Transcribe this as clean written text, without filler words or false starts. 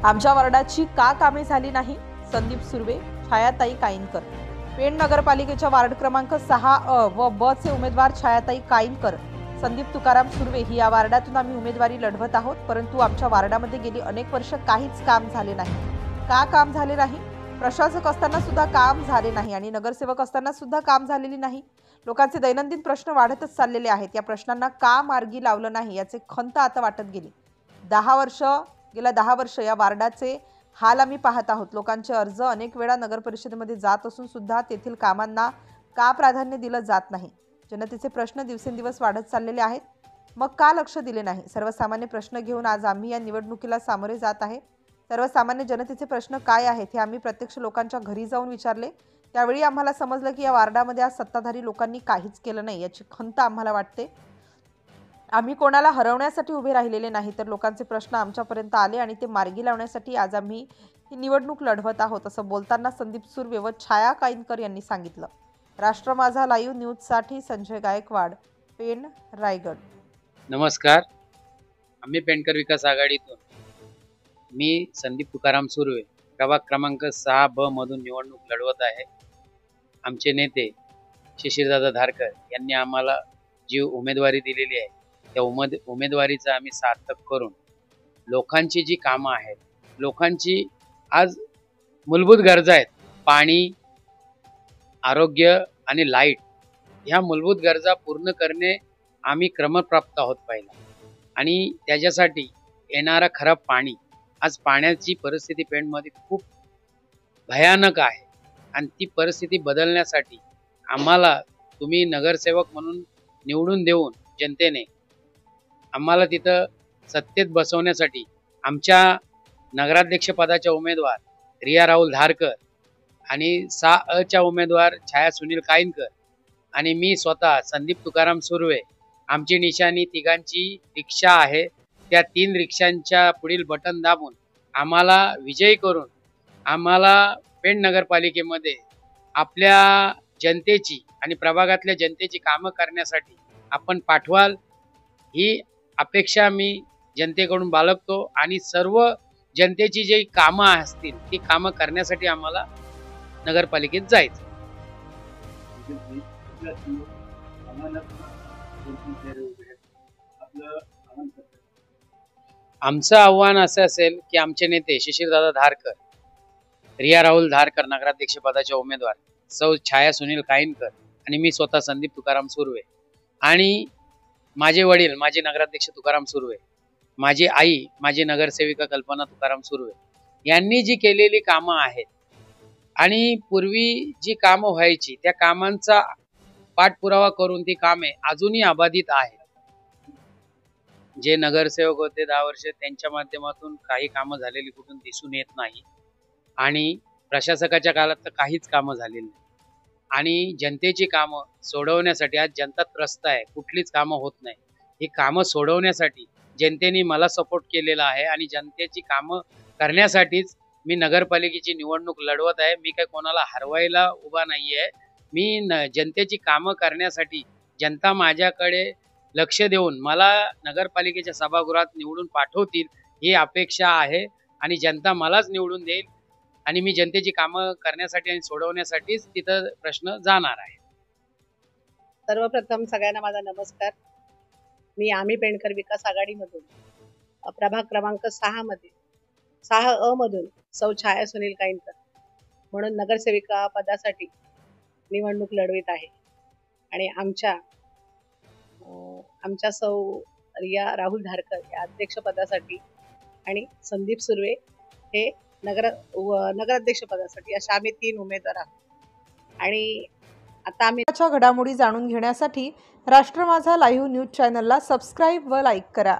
आमच्या वार्डाची का कामे झाली नाही? संदीप सुर्वे, छायाताई काईनकर। पेण नगरपालिकेच्या वार्ड क्रमांक 6 व ब चे उमेदवार छायाताई काईनकर, संदीप तुकाराम सुर्वे ही या वार्डातून आम्ही उमेदवारी लढवत आहोत। परंतु आमच्या वार्डामध्ये गेली अनेक वर्ष काहीच काम झाले नाही। का काम झाले नाही? प्रशासक असताना सुद्धा काम झाले नाही आणि नगरसेवक असताना सुद्धा काम झालेली नाही। लोकांचे दैनंदिन प्रश्न वाढतच चाललेले आहेत। या प्रश्नांना का मार्गी लावलं नाही याचे खंत आता वाटत गेली। गेल्या 10 वर्ष या वार्डाचे हाल आम्ही पाहत आहोत। लोकांचे अर्ज अनेक वेळा नगर परिषदेमध्ये जात असून सुद्धा तेथील कामांना का प्राधान्य दिलं जात नाही? जनतेचे प्रश्न दिवसेंदिवस वाढत चाललेले आहेत, मग का लक्ष दिले नाही? सर्वसामान्य प्रश्न घेऊन आज आम्ही या निवडणुकीला सामोरे जात आहे। सर्वसामान्य जनतेचे प्रश्न काय आहेत हे आम्ही प्रत्यक्ष लोकांच्या घरी जाऊन विचारले। त्यावेळी आम्हाला समजलं की या वार्डामध्ये आज सत्ताधारी लोकांनी काहीच केलं नाही। याची खंत आम्हाला वाटते। आम्ही कोणाला हरवण्यासाठी उभे राहिलेले नाही, तर लोकांचे प्रश्न आमच्यापर्यंत आले आणि ते मार्गी लावण्यासाठी आज आम्ही ही निवडणूक लढवत आहोत, असं बोलताना संदीप सुर्वे व छाया काईनकर यांनी सांगितलं। राष्ट्र माझा लाईव्ह न्यूजसाठी संजय गायकवाड, पेण, रायगड। नमस्कार, आम्ही पेणकर विकास आघाडीतून मी संदीप तुकाराम सुर्वे प्रभाग क्रमांक 6 ब मधून निवडणूक लढवत आहे। आमचे नेते शिशिरदादा धारकर यांनी आम्हाला जी उमेदवारी दिलेली आहे त्या उमेदवारीचा आम्ही सार्थक करून लोकांची जी कामं आहेत, लोकांची आज मूलभूत गरजा आहेत, पाणी, आरोग्य आणि लाईट, ह्या मूलभूत गरजा पूर्ण करणे आम्ही क्रमप्राप्त आहोत पहिला। आणि त्याच्यासाठी येणारा खराब पाणी, आज पाण्याची परिस्थिती पेणमध्ये खूप भयानक आहे आणि ती परिस्थिती बदलण्यासाठी आम्हाला तुम्ही नगरसेवक म्हणून निवडून देऊन जनतेने आम्हाला तिथं सत्तेत बसवण्यासाठी आमच्या नगराध्यक्ष पदाच्या उमेदवार रिया राहुल धारकर आणि 6 च्या उमेदवार छाया सुनील काईनकर आणि मी स्वतः संदीप तुकाराम सुर्वे, आमची निशाणी तिघांची रिक्षा आहे। त्या 3 रिक्षांच्या पुढील बटन दाबून आम्हाला विजयी करून आम्हाला पेण नगरपालिकेमध्ये आपल्या जनतेची आणि प्रभागातल्या जनतेची कामं करण्यासाठी आपण पाठवाल, ही अपेक्षा मी जनतेकडून बाळगतो। आणि सर्व जनतेची जी कामं असतील ती कामं करण्यासाठी आम्हाला नगरपालिकेत जायचं। आमचं आव्हान असं असेल की आमचे नेते शिशिरदादा धारकर, रिया राहुल धारकर नगराध्यक्ष पदाचे उमेदवार, सौ छाया सुनील काईनकर आणि मी स्वतः संदीप तुकाराम सुर्वे आणि माझे वडील माजी नगराध्यक्ष तुकाराम सुर्वे, माझी आई माझी नगरसेविका कल्पना तुकाराम सुर्वे यांनी जी केलेली कामं आहेत आणि पूर्वी जी कामं व्हायची त्या कामांचा पाठपुरावा करून ती कामे अजूनही अबाधित आहेत। जे नगरसेवक होते 10 वर्ष, त्यांच्या माध्यमातून काही कामं झालेली कुठून दिसून येत नाही आणि प्रशासकाच्या काळात तर काहीच कामं झालेली नाही। आणि जनतेची कामं सोडवण्यासाठी आज जनता त्रस्त आहे, कुठलीच कामं होत नाही। ही कामं सोडवण्यासाठी जनतेने मला सपोर्ट केलेला आहे आणि जनतेची कामं करण्यासाठीच मी नगरपालिकेची निवडणूक लढवत आहे। मी काही कोणाला हरवायला उभा नाही आहे। मी जनतेची कामं करण्यासाठी जनता माझ्याकडे लक्ष देऊन मला नगरपालिकेच्या सभागृहात निवडून पाठवतील ही अपेक्षा आहे आणि जनता मलाच निवडून देईल आणि मी जनतेची कामं करण्यासाठी आणि सोडवण्यासाठीच तिथं प्रश्न जाणार आहे। सर्वप्रथम सगळ्यांना माझा नमस्कार। मी आम्ही पेणकर विकास आघाडीमधून प्रभाग क्रमांक 6 मधून सौ छाया सुनील काईनकर म्हणून नगरसेविका पदासाठी निवडणूक लढवित आहे आणि आमच्या सौ रिया राहुल धारकर या अध्यक्ष पदासाठी आणि संदीप सुर्वे हे नगराध्यक्ष पदासाठी अशा आम्ही 3 उमेदवार आहोत। आणि आता आम्ही घडामोडी जाणून घेण्यासाठी राष्ट्र माझा लाईव्ह न्यूज चॅनलला सबस्क्राईब व लाईक करा।